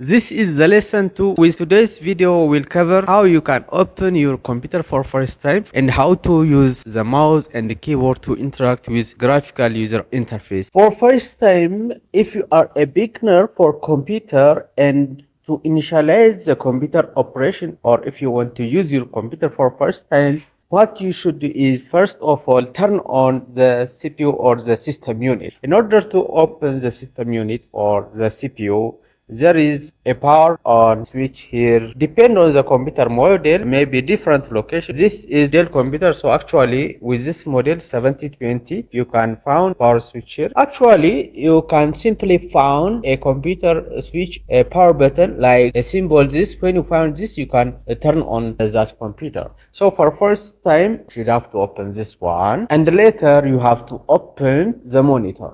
This is the lesson 2. With today's video, we'll cover how you can open your computer for first time and how to use the mouse and the keyboard to interact with graphical user interface. For first time, if you are a beginner for computer and to initialize the computer operation, or if you want to use your computer for first time, what you should do is first of all turn on the CPU or the system unit. In order to open the system unit or the CPU, there is a power on switch here. Depend on the computer model, maybe different location. This is Dell computer, so actually with this model 7020 you can find power switch here. Actually you can simply find a computer switch, a power button like a symbol. This when you find this you can turn on that computer. So for first time you have to open this one, and later you have to open the monitor.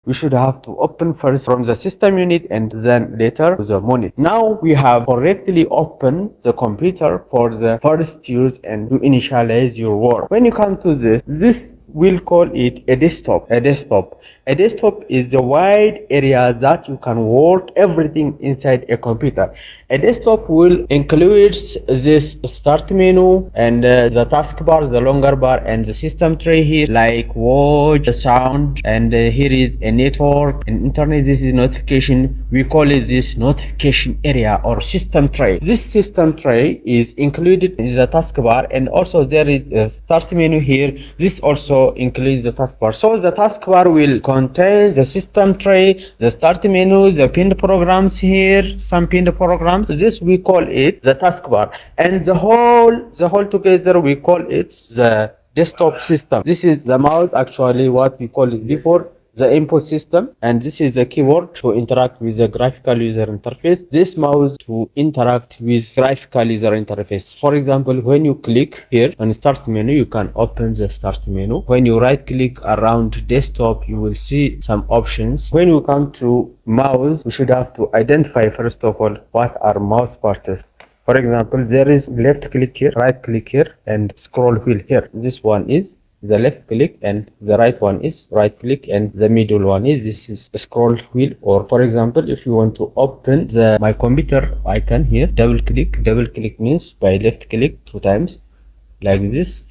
We should have to open first from the system unit and then later the monitor. Now we have correctly opened the computer for the first use and to initialize your work. When you come to this we'll call it a desktop. A desktop is the wide area that you can work everything inside a computer. A desktop will include this start menu and the taskbar, the longer bar, and the system tray here, like watch, the sound, and here is a network and internet. This is notification. We call it this notification area or system tray. This system tray is included in the taskbar, and also there is a start menu here. This also includes the taskbar. So the taskbar will contain the system tray, the start menu, the pinned programs here, some pinned programs. This we call it the taskbar, and the whole together we call it the desktop system. This is the mouse, actually what we call it before, the input system, and this is the keyboard to interact with the graphical user interface. This mouse to interact with graphical user interface. For example, when you click here on start menu, you can open the start menu. When you right click around desktop, you will see some options. When you come to mouse, we should have to identify first of all what are mouse parts. For example, there is left click here, right click here, and scroll wheel here. This one is the left click, and the right one is right click, and the middle one is this is a scroll wheel. Or for example, if you want to open the my computer icon here, double click means by left click 2 times like this,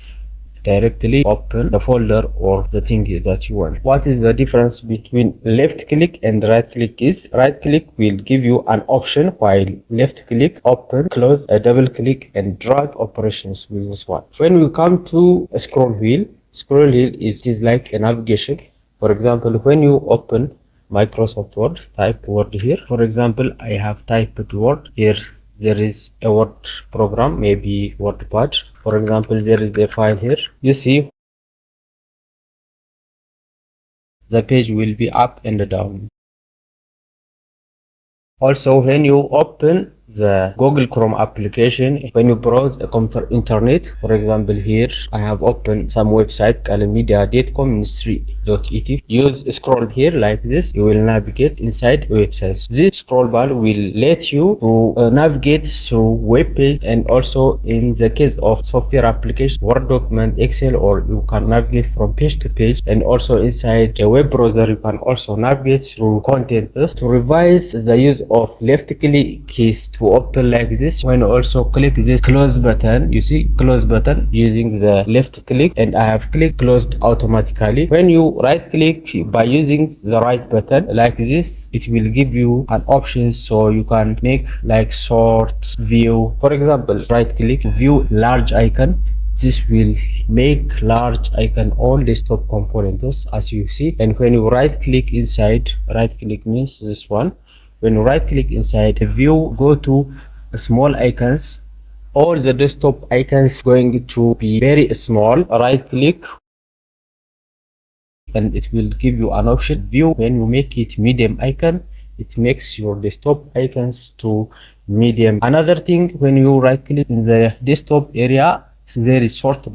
directly open the folder or the thing that you want. What is the difference between left click and right click is right click will give you an option, while left click open, close, a double click and drag operations with this one. When we come to a scroll wheel is like a navigation. For example, when you open Microsoft Word, type word here. For example, I have typed word here. There is a word program, maybe WordPad. For example, there is a file here. You see the page will be up and down. Also, when you open the Google Chrome application, when you browse a computer internet, for example here I have opened some website calmedia.com ministry.et. Use scroll here like this, you will navigate inside websites. This scroll bar will let you to navigate through web page, and also in the case of software application, Word document, Excel, or you can navigate from page to page, and also inside a web browser you can also navigate through content. To revise the use of left click keys to open like this, when you also click this close button, you see close button using the left click, and I have clicked closed automatically. When you right click by using the right button like this, it will give you an option so you can make like sort, view. For example, right click view large icon. This will make large icon all desktop components as you see. And when you right click inside, right click means this one. When you right click inside the view, go to small icons. All the desktop icons going to be very small. Right click and it will give you an option view. When you make it medium icon, it makes your desktop icons to medium. Another thing, when you right click in the desktop area, there is sort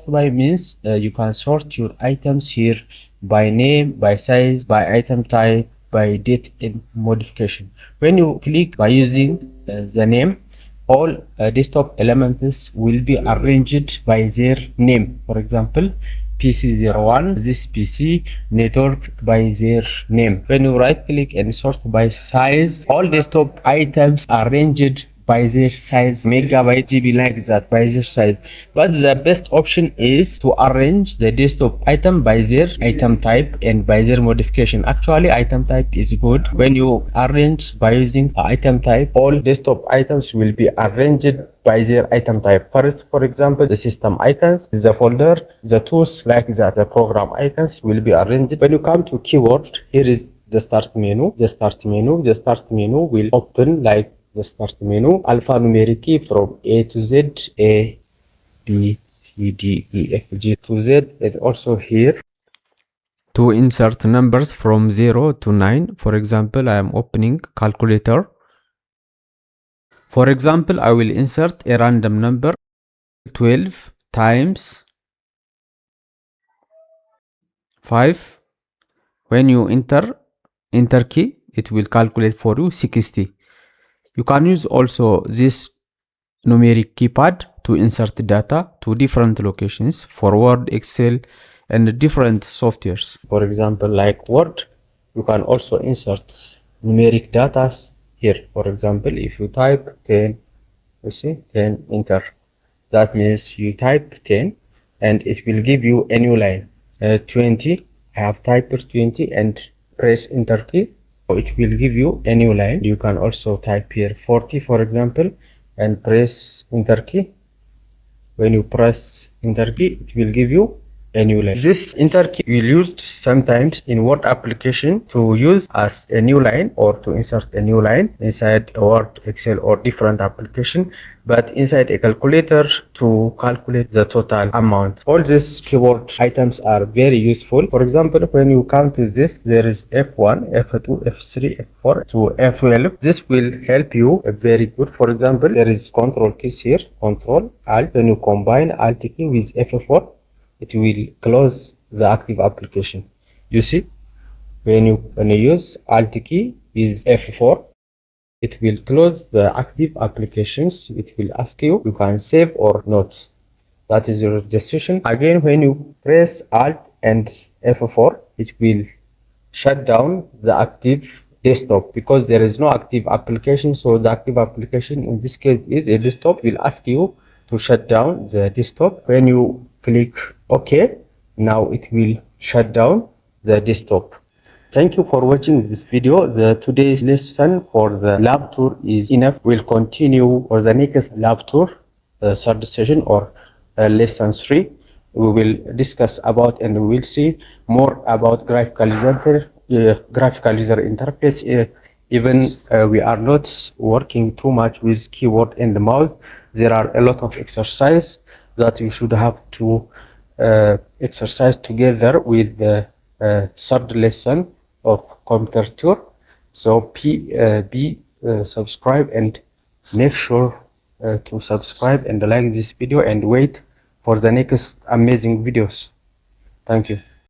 by means you can sort your items here by name, by size, by item type, by date and modification. When you click by using the name, all desktop elements will be arranged by their name. For example, PC01, this PC network by their name. When you right click and sort by size, all desktop items are ranged by their size, megabyte, GB, like that, by their size. But the best option is to arrange the desktop item by their item type and by their modification. Actually, item type is good. When you arrange by using item type, all desktop items will be arranged by their item type. First, for example, the system icons, the folder, the tools, like that, the program icons will be arranged. When you come to keyboard, here is the start menu. The start menu will open like the start menu, alphanumeric key from A to Z, A, B, C, D, E, F, G to Z, and also here to insert numbers from 0 to 9. For example, I am opening calculator. For example, I will insert a random number, 12 times 5. When you enter key, it will calculate for you 60. You can use also this numeric keypad to insert data to different locations for Word, Excel, and different softwares. For example, like Word, you can also insert numeric data here. For example, if you type 10, you see 10, enter. That means you type 10 and it will give you a new line. 20, I have typed 20 and press enter key. So it will give you a new line. You can also type here 40, for example, and press enter key. When you press enter key, it will give you a new line. This enter key will used sometimes in Word application to use as a new line or to insert a new line inside a Word, Excel, or different application, but inside a calculator to calculate the total amount. All these keyboard items are very useful. For example, when you come to this, there is F1, F2, F3, F4 to F12. This will help you very good. For example, there is control keys here, control, alt. When you combine alt key with F4, it will close the active application. You see, when you use alt key with F4, it will close the active applications. It will ask you can save or not. That is your decision. Again, when you press alt and F4, it will shut down the active desktop because there is no active application. So the active application in this case is a desktop. Will ask you to shut down the desktop. When you click OK, now it will shut down the desktop. Thank you for watching this video. Today's lesson for the lab tour is enough. We'll continue for the next lab tour, third session or lesson 3. We will discuss about and we will see more about graphical user interface. Even we are not working too much with keyboard and the mouse. There are a lot of exercise that you should have to exercise together with the third lesson of computer tour. So be subscribe and make sure to subscribe and like this video and wait for the next amazing videos. Thank you.